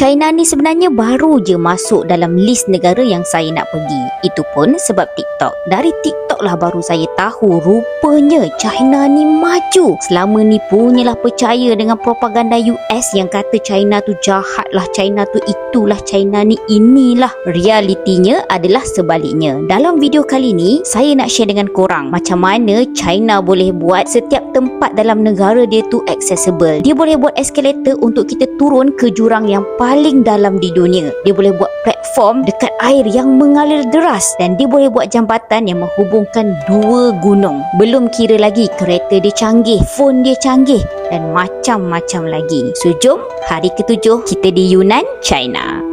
China ni sebenarnya baru je masuk dalam list negara yang saya nak pergi. Itu pun sebab TikTok. Dari TikTok lah baru saya tahu rupanya China ni maju. Selama ni punyalah percaya dengan propaganda US yang kata China tu jahat lah, China tu itulah, China ni inilah. Realitinya adalah sebaliknya. Dalam video kali ni saya nak share dengan korang macam mana China boleh buat setiap tempat dalam negara dia tu accessible. Dia boleh buat escalator untuk kita turun ke jurang yang paling dalam di dunia. Dia boleh buat platform dekat air yang mengalir deras, dan dia boleh buat jambatan yang menghubungkan dua gunung. Belum kira lagi kereta dia canggih, phone dia canggih, dan macam-macam lagi. So jom, hari ke-7 kita di Yunnan, China.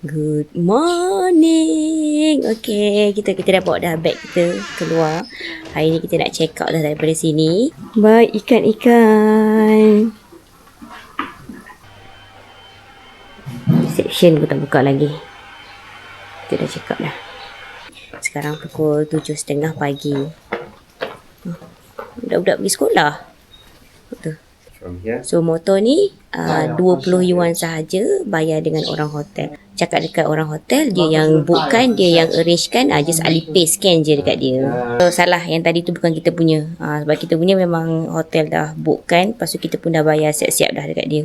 Good morning. Okay, kita dah bawa dah beg kita keluar. Hari ni kita nak check out dah daripada sini. Baik, ikan-ikan. Reception pun tak buka lagi. Kita dah check out dah. Sekarang pukul 7.30 pagi. Budak-budak pergi sekolah. Betul. So motor ni 20 yuan sahaja, bayar dengan orang hotel. Cakap dekat orang hotel, dia yang bookkan, dia yang arrangekan, just Alipay scan je dekat dia. So salah, yang tadi tu bukan kita punya. Sebab kita punya memang hotel dah bookkan, lepas tu kita pun dah bayar siap-siap dah dekat dia.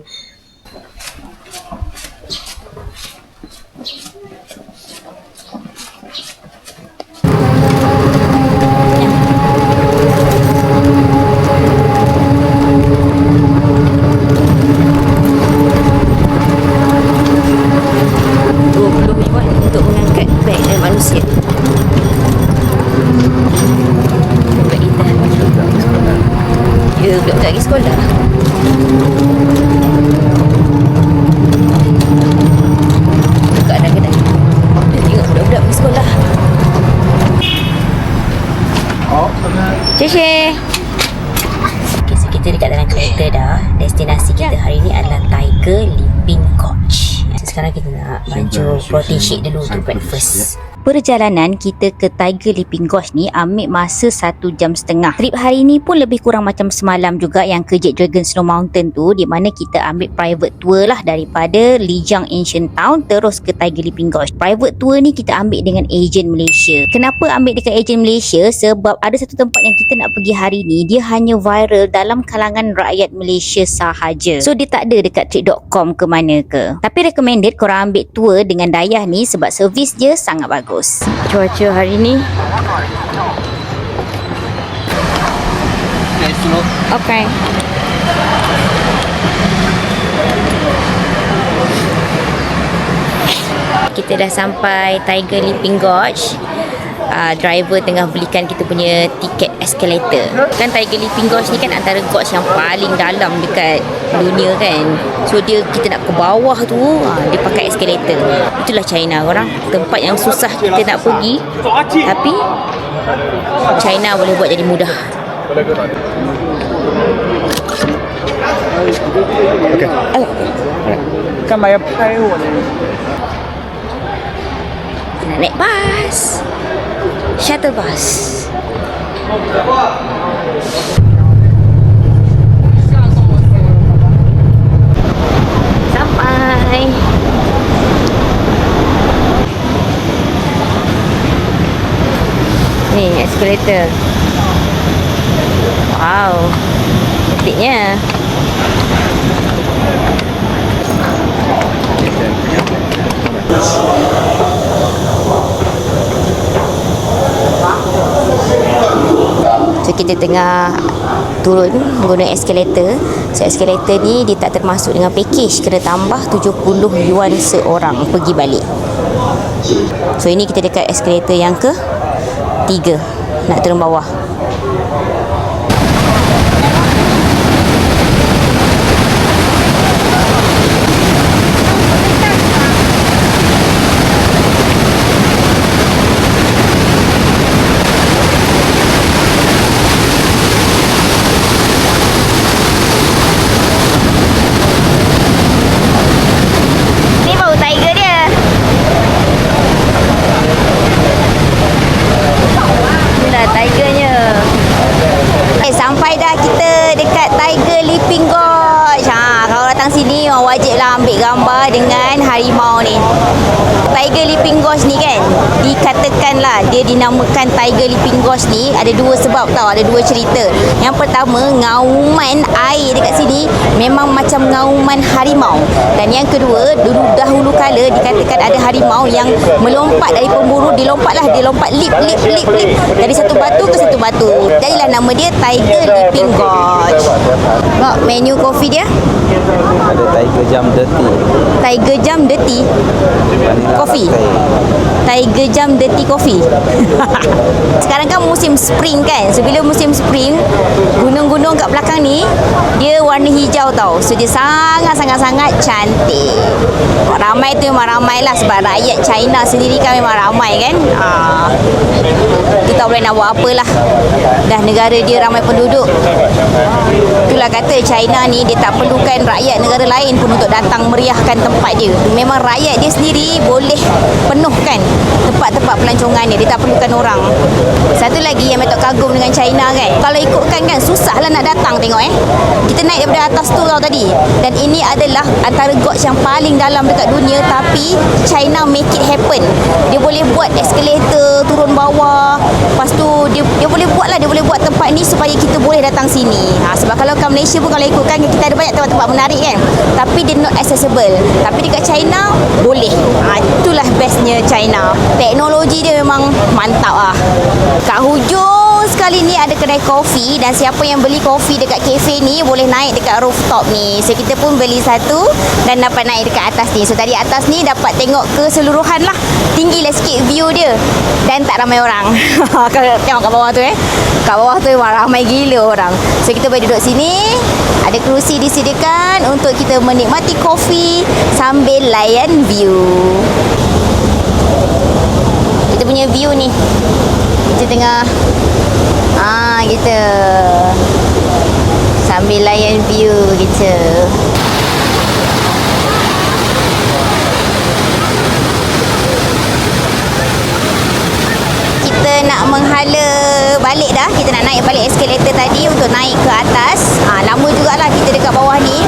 Budak-budak pergi sekolah. Buka dah kedai. Tengok budak-budak pergi sekolah. Cik. Okay, so kita dekat dalam kereta dah. Destinasi kita hari ni adalah Tiger Leaping Gorge. Sekarang kita nak baju protein shake dulu untuk breakfast. Perjalanan kita ke Tiger Leaping Gorge ni ambil masa 1 jam setengah. Trip hari ni pun lebih kurang macam semalam juga yang ke Jet Dragon Snow Mountain tu, di mana kita ambil private tour lah daripada Lijiang Ancient Town terus ke Tiger Leaping Gorge. Private tour ni kita ambil dengan agent Malaysia. Kenapa ambil dekat agent Malaysia? Sebab ada satu tempat yang kita nak pergi hari ni, dia hanya viral dalam kalangan rakyat Malaysia sahaja. So dia tak ada dekat trip.com ke mana ke. Tapi recommended korang ambil tour dengan Dayah ni sebab servis dia sangat bagus. Cuaca hari ni okay. Kita dah sampai Tiger Leaping Gorge. Driver tengah belikan kita punya tiket escalator. Kan Tiger Leaping Gorge ni kan antara gorge yang paling dalam dekat dunia kan. So kita nak ke bawah tu, dia pakai escalator. Itulah China orang. Tempat yang susah kita nak pergi, tapi China boleh buat jadi mudah. Okay. Kan bayar pai nak naik bas, shuttle bus. Sampai. Ni escalator. Wow, cantiknya. So kita tengah turun guna escalator. So escalator ni dia tak termasuk dengan package, kena tambah 70 yuan seorang pergi balik. So ini kita dekat escalator yang ke-3, nak turun bawah. Tigernya sini wajiblah ambil gambar dengan harimau ni. Tiger Leaping Gorge ni kan, dikatakanlah dia dinamakan Tiger Leaping Gorge ni ada dua sebab tau, ada dua cerita. Yang pertama, ngauman air dekat sini memang macam ngauman harimau. Dan yang kedua, dahulu kala dikatakan ada harimau yang melompat dari pemburu, dia lompat lip dari satu batu ke satu batu. Jadilah nama dia Tiger Leaping Gorge. Tengok menu kopi dia. Ada Tiger Jam Dirty. Tiger Jam Dirty Coffee. Tiger Jam Dirty Coffee. Sekarang kan musim spring kan. So bila musim spring, gunung-gunung kat belakang ni dia warna hijau tau. So dia sangat-sangat cantik. Ramai tu memang ramai lah sebab rakyat China sendiri kan memang ramai kan. Kita tak boleh nak buat apalah. Dah negara dia ramai penduduk. Itulah kata China ni dia tak perlukan rakyat negara lain pun untuk datang meriahkan tempat dia. Memang rakyat dia sendiri boleh penuhkan tempat-tempat pelancongan dia. Dia tak perlukan orang. Satu lagi yang Metok kagum dengan China kan, kalau ikutkan kan susahlah nak datang tengok kita naik daripada atas tu tau tadi. Dan ini adalah antara gorge yang paling dalam dekat dunia, tapi China make it happen. Dia boleh buat eskalator turun bawah. Lepas tu dia boleh buat lah, dia boleh buat tempat ni supaya kita boleh datang sini. Sebab kalau kat Malaysia pun kalau ikutkan kita ada banyak tempat-tempat menarik kan, tapi dia not accessible. Tapi dekat China boleh. Itulah bestnya China. Teknologi dia memang mantap lah. Kat hujung sekali ni ada kedai kopi, dan siapa yang beli kopi dekat kafe ni boleh naik dekat rooftop ni. So kita pun beli satu dan dapat naik dekat atas ni. So tadi atas ni dapat tengok keseluruhan lah. Tinggilah sikit view dia dan tak ramai orang. Kalau tengok kat bawah tu kat bawah tu memang ramai gila orang. So kita boleh duduk sini. Ada kerusi disediakan untuk kita menikmati kopi sambil layan view. Kita punya view ni, kita tengah kita sambil layan view kita. Kita nak menghala balik dah. Kita nak naik balik eskalator tadi untuk naik ke atas. Lama jugalah kita dekat bawah ni.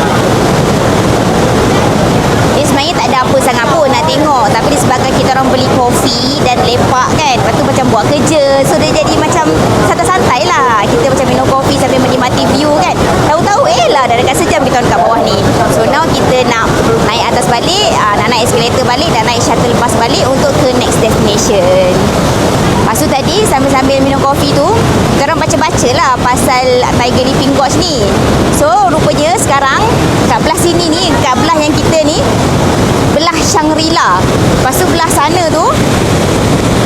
Dia sebenarnya tak ada apa sangat pun nak tengok, tapi disebabkan kita orang beli kopi dan lepak kan, lepas tu macam buat kerja, so dia jadi macam santai-santai lah. Kita macam minum kopi sambil menikmati view kan. Tahu-tahu lah dah dekat sejam kita orang dekat bawah ni. So now kita nak naik atas balik, nak naik eskalator balik dan naik shuttle bus balik untuk ke next destination. Lepas tu tadi sambil-sambil minum kopi tu, kita orang baca-baca lah pasal Tiger Leaping Gorge ni. So rupanya sekarang kat belah sini ni, kat belah yang kita ni, belah Shangri-La. Lepas tu belah sana tu,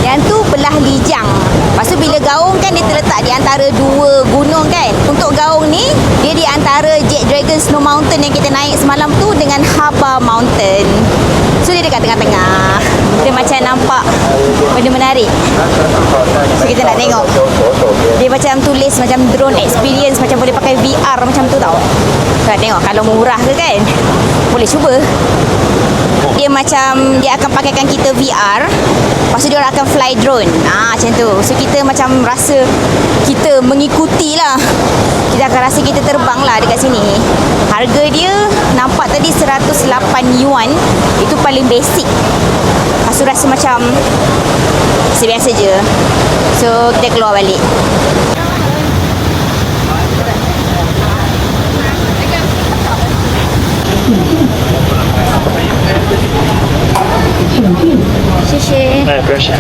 yang tu belah Lijiang. Lepas tu bila gaung kan dia terletak di antara dua gunung kan. Untuk gaung ni, dia di antara Jet Dragon Snow Mountain yang kita naik semalam tu dengan Haba Mountain. So dia dekat tengah-tengah. Dia macam nampak benda menarik. So kita nak tengok. Dia macam tulis macam drone experience, macam boleh pakai VR macam tu tau. Kita tengok kalau murah ke kan. Boleh cuba. Dia macam dia akan pakaikan kita VR. Lepas tu dia orang akan fly drone. Macam tu. So kita macam rasa kita mengikuti lah. Kita akan rasa kita terbang lah dekat sini. Harga dia nampak tadi 108 yuan. Itu paling basic. Lepas tu rasa macam biasa je. So kita keluar balik. Xie. 不要闪。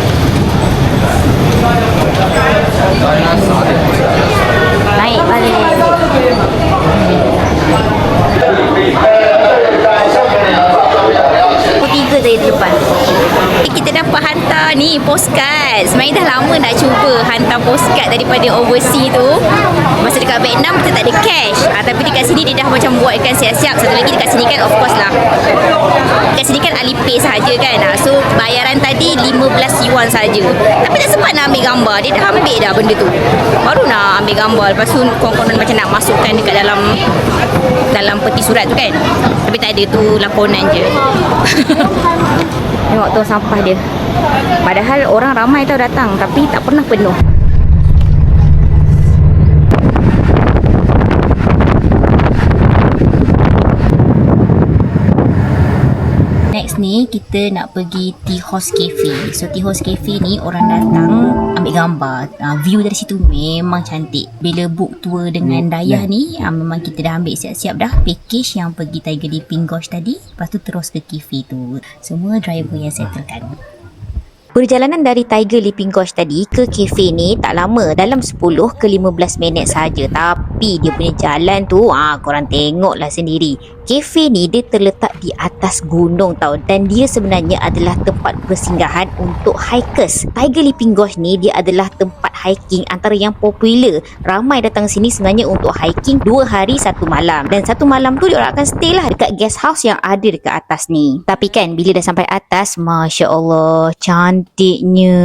Naik balik. Pukul 3 tadi depan. Kita dapat hantar ni postcard. Sebenarnya dah lama nak cuba hantar postcard daripada overseas tu. Masa dekat Vietnam kita tak ada cash. Tapi dekat sini dia dah macam buatkan siap-siap. Satu lagi dekat sini kan of course lah. Dekat sini kan Alipay sahaja kan. So bayaran tadi 15 yuan saja. Tapi tak sempat nak ambil gambar. Dia dah ambil dah benda tu. Baru nak ambil gambar. Lepas tu konon macam nak masukkan dekat dalam peti surat tu kan. Tapi tak ada, tu lakonan je. Tengok tong sampah dia. Padahal orang ramai tau datang, tapi tak pernah penuh. Lepas ni kita nak pergi Tea House Cafe. So Tea House Cafe ni orang datang ambil gambar. View dari situ memang cantik. Bila book tour dengan Dayah ni, memang kita dah ambil siap-siap dah package yang pergi Tiger Leaping Gorge tadi. Lepas tu terus ke cafe tu. Semua driver yang settlekan. Perjalanan dari Tiger Leaping Gorge tadi ke kafe ni tak lama, dalam 10 ke 15 minit saja. Tapi dia punya jalan tu, korang tengoklah sendiri. Kafe ni dia terletak di atas gunung tau, dan dia sebenarnya adalah tempat persinggahan untuk hikers. Tiger Leaping Gorge ni dia adalah tempat hiking antara yang popular. Ramai datang sini sebenarnya untuk hiking 2 hari 1 malam. Dan 1 malam tu dia orang akan stay lah dekat guest house yang ada dekat atas ni. Tapi kan bila dah sampai atas, Masya Allah, cantiknya.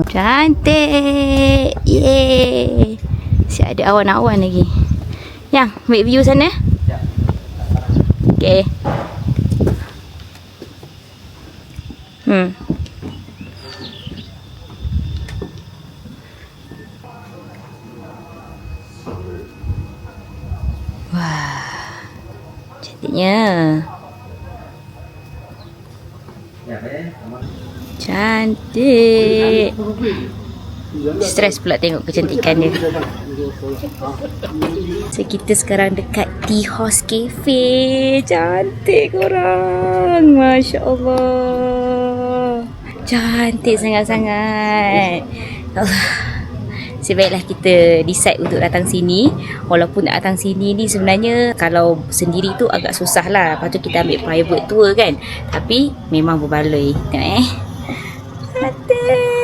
Cantik. Yeay. Siap ada awan-awan lagi. Yang, ambil view sana. Okay. Wah. Cantiknya. Cantik. Stres pula tengok kecantikan dia. So kita sekarang dekat Tea House Cafe. Cantik korang. Masya Allah. Cantik sangat-sangat. Allah. Sebaiklah kita decide untuk datang sini. Walaupun nak datang sini ni sebenarnya kalau sendiri tu agak susah lah. Lepas tu kita ambil private tour kan. Tapi memang berbaloi. Tengok cantik.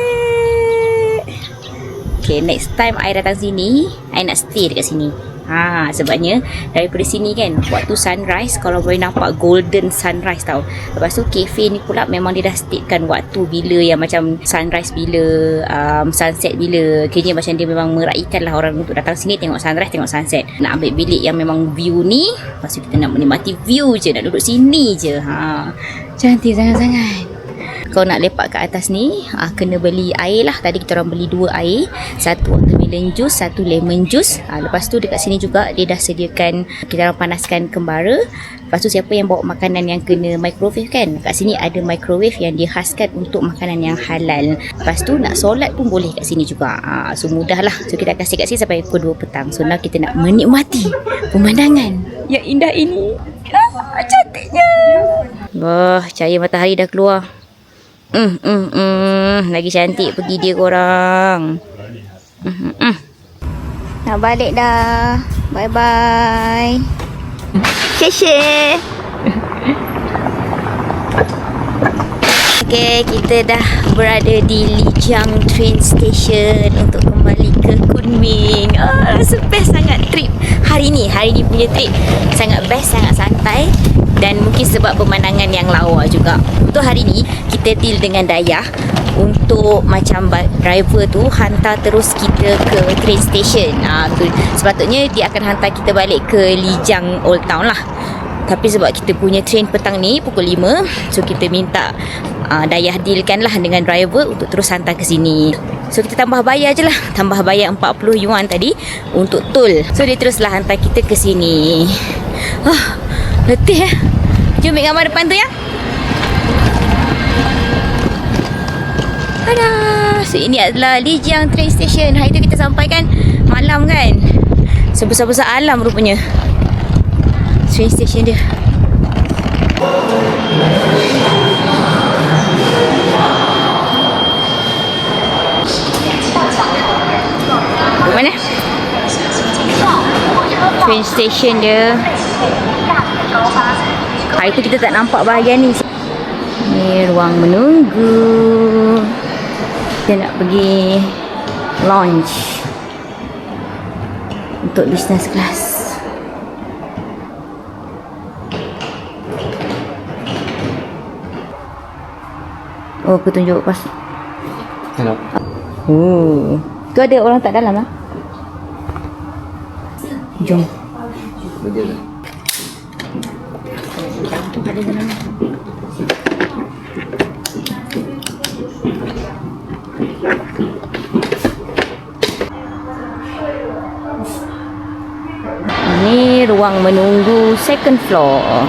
Okay, next time I datang sini, I nak stay dekat sini. Sebabnya daripada sini kan, waktu sunrise, kalau boleh nampak golden sunrise tau. Lepas tu cafe ni pula memang dia dah statekan waktu bila yang macam sunrise bila, sunset bila. Kayaknya macam dia memang meraihkan lah orang untuk datang sini tengok sunrise, tengok sunset. Nak ambil bilik yang memang view ni, lepas tu kita nak menikmati view je, nak duduk sini je. Cantik sangat-sangat. Kau nak lepak kat atas ni, kena beli air lah. Tadi kita orang beli 2 air, 1 watermelon juice, 1 lemon juice. Lepas tu dekat sini juga dia dah sediakan, kita orang panaskan kembara. Lepas tu siapa yang bawa makanan yang kena microwave kan, kat sini ada microwave yang dihaskan untuk makanan yang halal. Lepas tu nak solat pun boleh kat sini juga. So mudah lah. So kita akan stay kat sini sampai pukul 2 petang. So now kita nak menikmati pemandangan yang indah ini. Cantiknya. Wah, cahaya matahari dah keluar. Lagi cantik pergi dia korang. Nak balik dah. Bye bye. Share. Okay, kita dah berada di Lijiang train station untuk kembali ke Kunming. Best sangat trip hari ni punya trip. Sangat best, sangat santai. Dan mungkin sebab pemandangan yang lawa juga. Untuk hari ni kita deal dengan Dayah untuk macam driver tu hantar terus kita ke train station. Sepatutnya dia akan hantar kita balik ke Lijiang Old Town lah. Tapi sebab kita punya train petang ni pukul 5, so kita minta Dayah dealkan lah dengan driver untuk terus hantar ke sini. So kita tambah bayar je lah. Tambah bayar 40 yuan tadi untuk tol. So dia teruslah hantar kita ke sini. Letih ya. Jom ambil gambar depan tu ya. Ada. So ini adalah Lijiang train station. Hari tu kita sampai kan malam kan. Sebesar-besar alam rupanya train station dia. Mana? Train station dia. Hari tu kita tak nampak bahagian ni. Ni ruang menunggu. Kita nak pergi lounge untuk business class. Oh, aku tunjuk pas. Kenapa? Tu ada orang tak dalam lah. Jom. Betul. Ada dalam. Ini ruang menunggu second floor.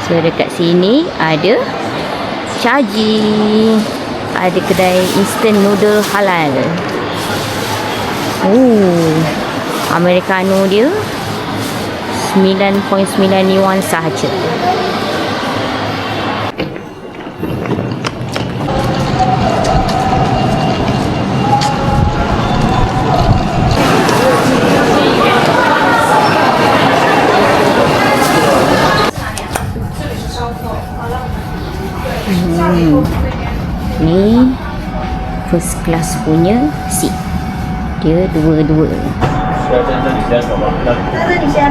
So So dekat sini ada Caji, ada kedai instant noodle halal. Americano dia 9.9 yuan sahaja. Ni first class punya seat. Dia dua-dua.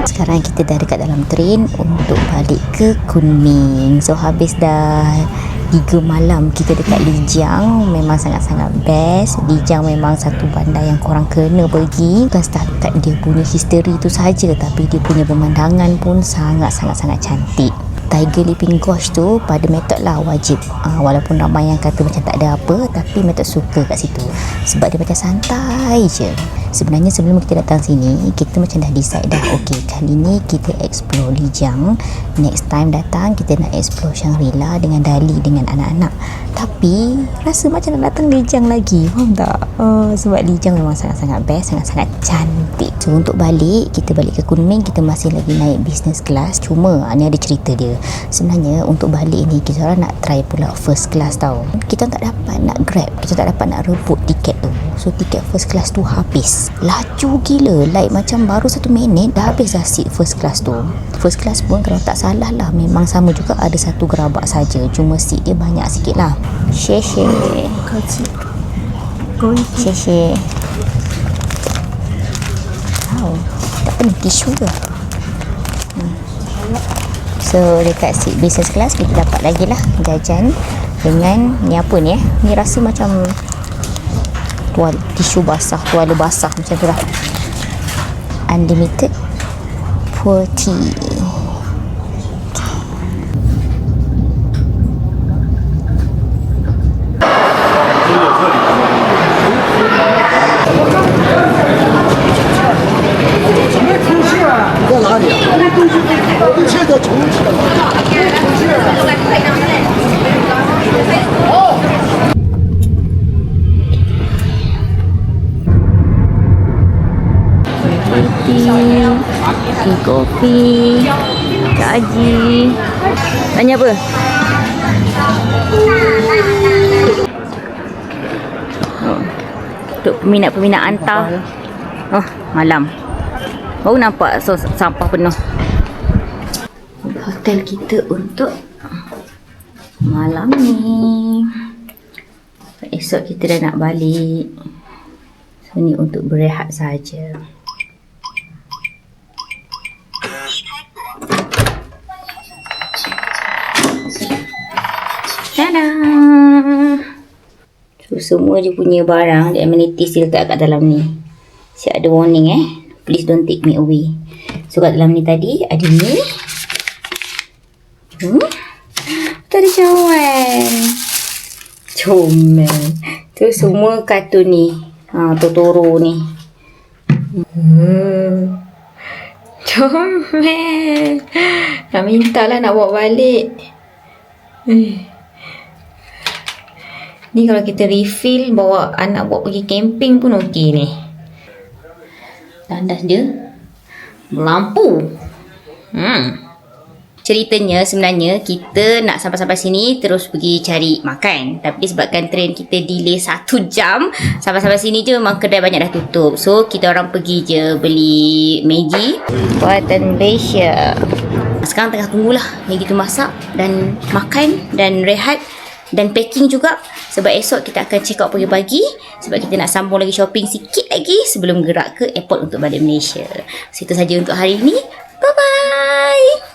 Sekarang kita dah dekat dalam train untuk balik ke Kunming. So habis dah 3 malam kita dekat Lijiang. Memang sangat-sangat best. Lijiang memang satu bandar yang korang kena pergi. Bukan setakat dia punya history tu saja, tapi dia punya pemandangan pun sangat-sangat cantik. Tiger Leaping Gorge tu pada Metod lah wajib. Walaupun ramai yang kata macam tak ada apa, tapi Metod suka kat situ sebab dia macam santai je. Sebenarnya sebelum kita datang sini, kita macam dah decide dah, okay, kali ni kita explore Lijiang, next time datang kita nak explore Shangri-La dengan Dali dengan anak-anak. Tapi rasa macam nak datang Lijiang lagi, faham tak? Sebab Lijiang memang sangat-sangat best, sangat-sangat cantik. So untuk balik, kita balik ke Kunming, kita masih lagi naik business class. Cuma ni ada cerita dia. Sebenarnya untuk balik ni kita orang nak try pula first class tau. Kita tak dapat nak grab, kita tak dapat nak rebut tiket tu. So tiket first class tu habis. Laju gila, like macam baru 1 minit dah habis dah seat first class tu. First class pun kalau tak salah lah memang sama juga, ada 1 gerabak saja. Cuma seat dia banyak sikit lah. Sheshe. Sheshe. Wow, tak penuh tisu ke? So dekat seat business class kita dapat lagi lah jajan dengan ni apa ni ni rasa macam tisu basah, tuala basah macam tu lah. Unlimited pour tea. Tea, kopi, Caji. Tanya apa? Untuk peminat-peminat hantar. Malam. Baru nampak sampah penuh. Hotel kita untuk malam ni. Esok kita dah nak balik. So ni untuk berehat saja. Tada! So semua je punya barang, amenities dia letak kat dalam ni. Siap ada warning please don't take me away. So kat dalam ni tadi ada ni. Tu ada cawan. Comel. Tu semua kartun ni. Totoro ni. Comel. Nak minta lah nak bawa balik. Ni kalau kita refill, bawa anak bawa pergi camping pun okey ni. Tandas dia melampu. Ceritanya sebenarnya kita nak sampai-sampai sini terus pergi cari makan. Tapi sebabkan train kita delay 1 jam, sampai-sampai sini je memang kedai banyak dah tutup. So kita orang pergi je beli Maggi buatan Malaysia. Sekarang tengah tunggulah Maggi tu masak dan makan dan rehat dan packing juga. Sebab esok kita akan check out pagi-pagi. Sebab kita nak sambung lagi shopping sikit lagi sebelum gerak ke airport untuk balik Malaysia. So itu saja untuk hari ini. Bye-bye.